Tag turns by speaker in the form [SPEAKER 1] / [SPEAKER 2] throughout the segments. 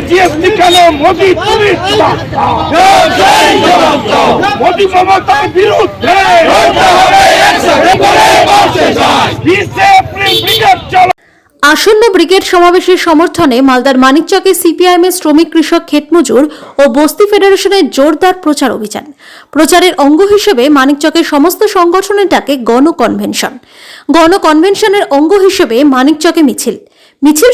[SPEAKER 1] GST কেন Modi police Modi মমতার বিরুদ্ধে
[SPEAKER 2] আসন্ন ব্রিগেড সমাবেশের সমর্থনে মালদার মানিকচকে সিপিআইএমের শ্রমিক কৃষক ক্ষেতমজুর ও বস্তি ফেডারেশনের জোরদার প্রচার অভিযান। প্রচারের অঙ্গ হিসেবে মানিকচকের সমস্ত সংগঠনের ডাকে গণকনভেনশনের অঙ্গ হিসেবে মানিকচকে মিছিল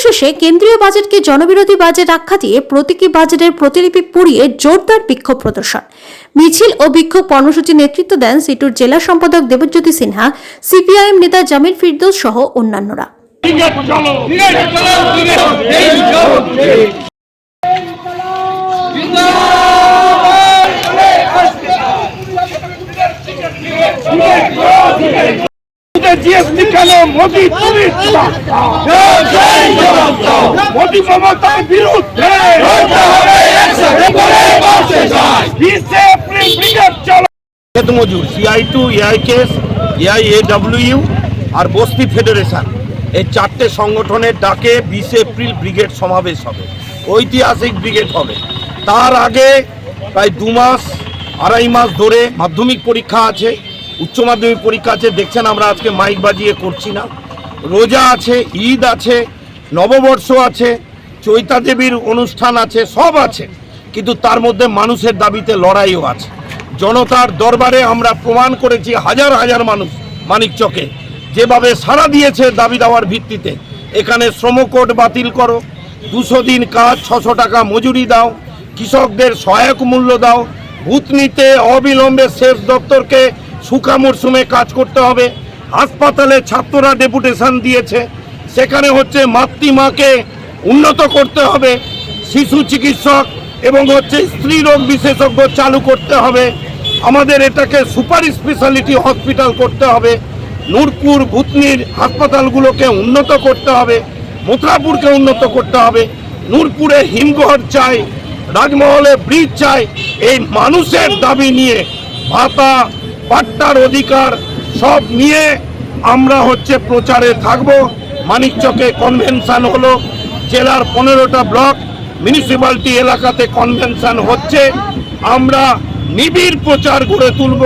[SPEAKER 2] শেষে কেন্দ্রীয় বাজেটকে জনবিরোধী বাজেট আখ্যা দিয়ে প্রতীকী বাজেটের প্রতিলিপি পুড়িয়ে জোরদার বিক্ষোভ প্রদর্শন। মিছিল ও বিক্ষোভ কর্মসূচির নেতৃত্ব দেন সিটুর জেলা সম্পাদক দেবজ্যোতি সিনহা, সিপিআইএম নেতা জামিল ফিরদৌস সহ অন্যান্যরা।
[SPEAKER 1] জিএসটি কেন মোদি পুলিশ মোদি মমতার বিরুদ্ধে ক্ষেতমজুর CI2, AIKS, AIAWU আর বস্তি ফেডারেশন এই চারটে সংগঠনের ডাকে 20 এপ্রিল ব্রিগেড সমাবেশ হবে, ঐতিহাসিক ব্রিগেড হবে। তার আগে প্রায় 2-2.5 মাস ধরে মাধ্যমিক পরীক্ষা আছে, উচ্চ মাধ্যমিক পরীক্ষা আছে। দেখছেন আমরা আজকে মাইক বাজিয়ে করছি না। রোজা আছে, ঈদ আছে, নববর্ষ আছে, চৈতা দেবীর অনুষ্ঠান আছে, সব আছে, কিন্তু তার মধ্যে মানুষের দাবিতে লড়াইও আছে। জনতার দরবারে আমরা প্রমাণ করেছি, হাজার হাজার মানুষ মানিকচকে যেভাবে সাড়া দিয়েছে দাবি দেওয়ার ভিত্তিতে। এখানে শ্রম কোড বাতিল করো, 200 দিন কাজ, 600 টাকা মজুরি দাও, কৃষকদের সহায়ক মূল্য দাও, ভূতনিতে অবিলম্বে সেচ দপ্তরকে শুকা মরশুমে কাজ করতে হবে। হাসপাতালে ছাত্ররা ডেপুটেশন দিয়েছে, সেখানে হচ্ছে মাতৃমাকে উন্নত করতে হবে, শিশু চিকিৎসক এবং স্ত্রী রোগ বিশেষজ্ঞ চালু করতে হবে। আমাদের এটাকে সুপার স্পেশালিটি হসপিটাল করতে হবে। নূরপুর ভূতনির হাসপাতালগুলোকে উন্নত করতে হবে, মথুরাপুরকে উন্নত করতে হবে। নূরপুরে হিমঘর চাই, রাজমহলে ব্রিজ চাই। এই মানুষের দাবি নিয়ে, ভাতা, পাট্টার অধিকার সব নিয়ে আমরা প্রচারে থাকব। মানিকচকে কনভেনশন হলো, জেলার 15টা ব্লক মিউনিসিপ্যালিটি এলাকাতে কনভেনশন হচ্ছে। আমরা নিবিড় প্রচার গড়ে তুলব।